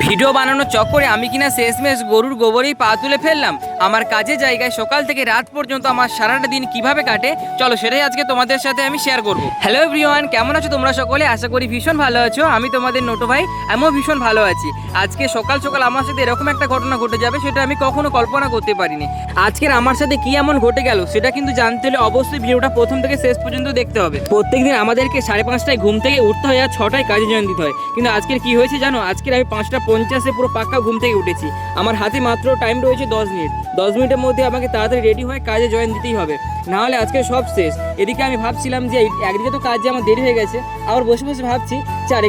Video বানানোর চক্করে আমি কিনা শেষমেশ গরুর গোবরেই পা তুলে ফেললাম। আমার কাজের জায়গায় সকাল থেকে রাত পর্যন্ত আমার সারাটা দিন কিভাবে কাটে চলো সেটাই আজকে তোমাদের সাথে আমি শেয়ার করব। হ্যালো এভরিওয়ান, কেমন আছো তোমরা সকলে? আশা করি ভীষণ ভালো আছো। আমি তোমাদের নোটো ভাই, আমিও ভীষণ ভালো আছি। আজকে সকাল সকাল আমার সাথে এরকম একটা ঘটনা ঘটে যাবে সেটা আমি কখনো কল্পনা করতে পারিনি। আজকের আমার সাথে কি এমন ঘটে গেল সেটা কিন্তু জানতে হলে অবশ্যই ভিডিওটা প্রথম থেকে শেষ পর্যন্ত দেখতে হবে। প্রত্যেকদিন আমাদেরকে 5:30টায় ঘুম থেকে উঠতে হয় আর 6টায় কাজে জয়েন দিতে হয়, কিন্তু আজকের কি হয়েছে জানো? আজকের আমি 5:50 পুরো পাক্কা ঘুম থেকে উঠেছি। আমার হাতে মাত্র টাইম রয়েছে 10 মিনিট। 10 মিনিটের মধ্যে আমাকে তাড়াতাড়ি রেডি হয়ে কাজে জয়েন দিতেই হবে, না হলে আজকে সব শেষ। এদিকে আমি ভাবছিলাম যে একদিকে তো কাজে আমার দেরি হয়ে গেছে, আবার বসে বসে ভাবছি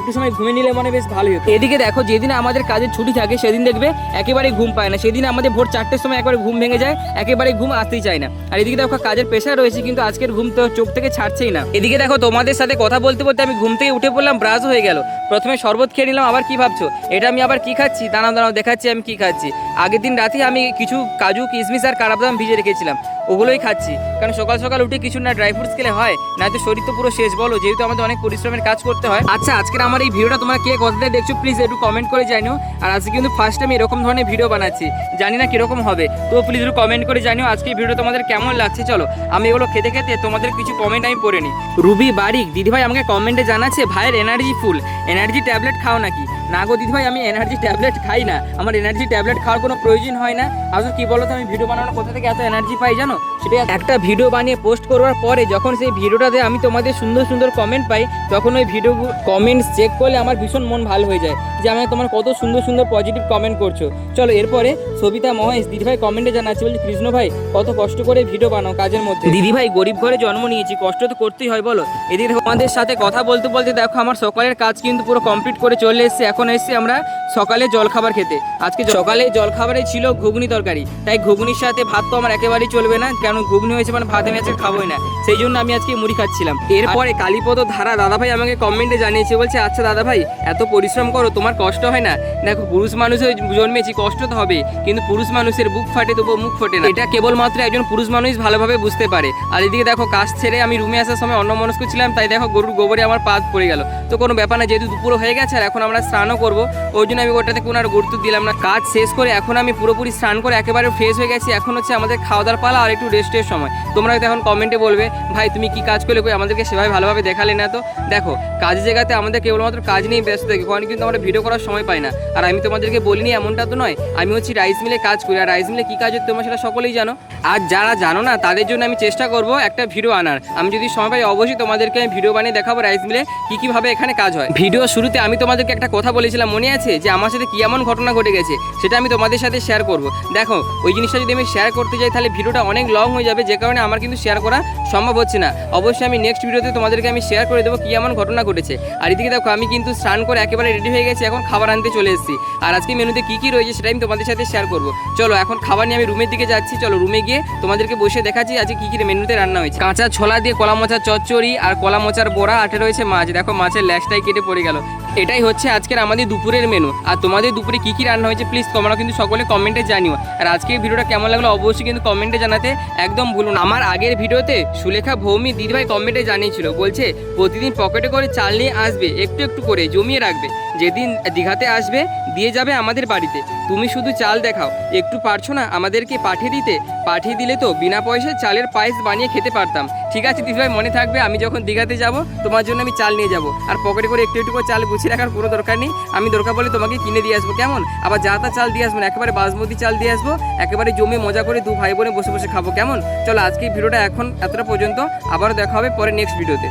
একটু সময় ঘুমিয়ে নিলে মনে বেশ ভালোই হতো। এদিকে দেখো, যেদিন আমাদের কাজের ছুটি থাকে সেদিন দেখবে একেবারেই ঘুম পায় না। সেদিন আমাদের ভোর 4টের সময় একবারে ঘুম ভেঙে যায়, একেবারে ঘুম আসতেই চায় না। আর এদিকে দেখো কাজের প্রেশার রয়েছে, কিন্তু আজকের ঘুম তো চোখ থেকে ছাড়ছেই না। এদিকে দেখো তোমাদের সাথে কথা বলতে বলতে আমি ঘুম থেকে উঠে পড়লাম, ব্রাশ হয়ে গেল। প্রথমে শরবত খেয়ে নিলাম। আবার কি ভাবছো এটা আমি আবার কি খাচ্ছি? দাঁড়াও দেখাচ্ছি আমি কি খাচ্ছি। আগের দিন রাতে আমি কিছু কাজু কিশমিশ আর কাঠবাদাম ভিজে রেখেছিলাম, ওগুলোই খাচ্ছি। কারণ সকাল সকাল উঠে কিছু না ড্রাই ফ্রুটস খেলে হয় না, তো শরীর তো পুরো শেষ বলো, যেহেতু আমাদের অনেক পরিশ্রমের কাজ করতে হয়। আচ্ছা, আজকের আমার এই ভিডিওটা তোমরা কে কোথায় দেখছো প্লিজ একটু কমেন্ট করে জানিও। আর আজকে কিন্তু ফার্স্ট আমি এরকম ধরনের ভিডিও বানাচ্ছি, জানি না কিরকম হবে, তো প্লিজ একটু কমেন্ট করে জানিও আজকে এই ভিডিও তোমাদের কেমন লাগছে। চলো আমি এগুলো খেতে খেতে তোমাদের কিছু কমেন্ট আমি পড়ে নিই। রুবি বারিক দিদিভাই আমাকে কমেন্টে জানাচ্ছে, ভাইয়ের এনার্জি ফুল, এনার্জি ট্যাবলেট খাও নাকি? না গো দিদিভাই, আমি এনার্জি ট্যাবলেট খাই না, আমার এনার্জি ট্যাবলেট খাওয়ার কোনো প্রয়োজন হয় না। আসলে কি বলো তো, আমি ভিডিও বানানোর কোথা থেকে এত এনার্জি পাই জানো? সেটা একটা ভিডিও বানিয়ে পোস্ট করবার পরে যখন সেই ভিডিওটাতে আমি তোমাদের সুন্দর সুন্দর কমেন্ট পাই, তখন ওই ভিডিও কমেন্টস চেক করলে আমার ভীষণ মন ভালো হয়ে যায় যে আমি তোমার কত সুন্দর সুন্দর পজিটিভ কমেন্ট করছো। চলো এরপরে সবিতা মহেশ দিদিভাই কমেন্টে জানাচ্ছে, বলছি কৃষ্ণ ভাই কত কষ্ট করে ভিডিও বানাও কাজের মধ্যে। দিদিভাই গরিব ঘরে জন্ম নিয়েছি, কষ্ট তো করতেই হয় বলো। এদিকে তোমাদের সাথে কথা বলতে বলতে দেখো আমার সকালের কাজ কিন্তু পুরো কমপ্লিট করে চলে এসেছে। এখন এসেছি আমরা সকালে জলখাবার খেতে। আজকে সকালে জলখাবারে ছিল ঘুগনি তরকারি, তাই ঘুগনির সাথে ভাত তো আমার একেবারেই চলবে না, কারণ ঘুগনি হয়েছে মানে ভাত আমি আজকে খাবোই না, সেই জন্য আমি আজকে মুড়ি খাচ্ছিলাম। এরপরে কালীপদ ধারা দাদাভাই আমাকে কমেন্টে জানিয়েছে, বলছে আচ্ছা দাদাভাই এত পরিশ্রম করো, তোমার কষ্ট হয় না? দেখো পুরুষ মানুষের জন্মেছি, কষ্ট তো হবে, কিন্তু পুরুষ মানুষের বুক ফাটে তবুও মুখ ফোটে না, এটা কেবলমাত্র একজন পুরুষ মানুষ ভালোভাবে বুঝতে পারে। আর এদিকে দেখো কাজ ছেড়ে আমি রুমে আসার সময় অন্যমনস্ক ছিলাম, তাই দেখো গরুর গোবরে আমার পা পড়ে গেল। তো কোনো ব্যাপার না, যেহেতু দুপুর হয়ে গেছে আর এখন আমরা স্নানও করবো, ওই জন্য আমি ওটাতে কোনো আর গুরুত্ব দিলাম না। কাজ শেষ করে এখন আমি পুরোপুরি স্নান করে একেবারে ফ্রেশ হয়ে গেছি। এখন হচ্ছে আমাদের খাওয়া দাওয়ার পালা আর একটু রেস্টের সময়। তোমরা হয়তো এখন কমেন্টে বলবে, ভাই তুমি কি কাজ করলে, আমাদেরকে সেভাবে ভালোভাবে দেখালে না। তো দেখো কাজের জায়গাতে আমাদের কেবলমাত্র কাজ নিয়েই ব্যস্ত থাকি, কারণ কিন্তু আমরা ভিডিও করার সময় পাই না। আর আমি তোমাদেরকে বলিনি এমনটা তো নয়, আমি হচ্ছে রাইস মিলে কাজ করি। আর রাইস মিলে কী কাজ হচ্ছে তোমরা সেটা সকলেই জানো। আর যারা জানো না তাদের জন্য আমি চেষ্টা করব একটা ভিডিও আনার। আমি যদি সময় পাই অবশ্যই তোমাদেরকে আমি ভিডিও বানিয়ে দেখাবো রাইস মিলে কীভাবে এখানে কাজ হয়। ভিডিও শুরুতে আমি তোমাদেরকে একটা কথা বলেছিলাম, মনে আছে? যে আমার সাথে কী এমন ঘটনা ঘটে গেছে সেটা আমি তোমাদের সাথে শেয়ার করব। দেখো ওই জিনিসটা যদি আমি শেয়ার করতে যাই তাহলে ভিডিওটা অনেক লং হয়ে যাবে, যে কারণে আমার কিন্তু শেয়ার করা সম্ভব হচ্ছে না। অবশ্যই আমি নেক্সট ভিডিওতে তোমাদেরকে আমি শেয়ার করে দেবো কী এমন ঘটনা ঘটেছে। আর এদিকে দেখো আমি কিন্তু স্নান করে একেবারে রেডি হয়ে গেছি, এখন খাবার আনতে চলে এসেছি। আর আজকে মেনুতে কী কী রয়েছে সেটা আমি তোমাদের সাথে শেয়ার করবো। চলো এখন খাবার নিয়ে আমি রুমের দিকে যাচ্ছি। চলো রুমে গিয়ে তোমাদেরকে বসে দেখাচ্ছি আজকে কী কী মেনুতে রান্না হয়েছে। কাঁচা ছোলা দিয়ে কলা মোচার চচ্চড়ি আর কলা মোচার বড়া, আটে রয়েছে মাছ। দেখো মাছের ল্যাশটাই কেটে পড়ে গেল। এটাই হচ্ছে আজকের আমাদের দুপুরের মেনু। আর তোমাদের দুপুরে কী কী রান্না হয়েছে প্লিজ তোমরা কিন্তু সকলে কমেন্টে জানিও। আর আজকের ভিডিওটা কেমন লাগলো অবশ্যই কিন্তু কমেন্টে জানাতে একদম ভুলুন। আমার আগের ভিডিওতে সুলেখা ভৌমি দিদিভাই কমেন্টে জানিয়েছিল, বলছে প্রতিদিন পকেটে করে চাল নিয়ে আসবে, একটু একটু করে জমিয়ে রাখবে, যেদিন দীঘাতে আসবে দিয়ে যাবে আমাদের বাড়িতে। তুমি শুধু চাল দেখাও, একটু পারছো না আমাদেরকে পাঠিয়ে দিতে? পাঠিয়ে দিলে তো বিনা পয়সায় চালের পায়েস বানিয়ে খেতে পারতাম। ঠিক আছে দিদিভাই, মনে থাকবে, আমি যখন দীঘাতে যাব তোমার জন্য আমি চাল নিয়ে যাব। আর পকেটে করে একটু একটু করে চাল গুছিয়ে রাখার কোনো দরকার নেই, আমি দরকার বলে তোমাকে কিনে দিয়ে আসবো, কেমন? আবার যা তা চাল দিয়ে আসবো না, একেবারে বাসমতি চাল দিয়ে আসবো, একেবারে জমে মজা করে দু ভাই বোনে বসে বসে খাবো, কেমন? চলো আজকে ভিডিওটা এখন এতটা পর্যন্ত, আবারও দেখা হবে পরে নেক্সট ভিডিওতে।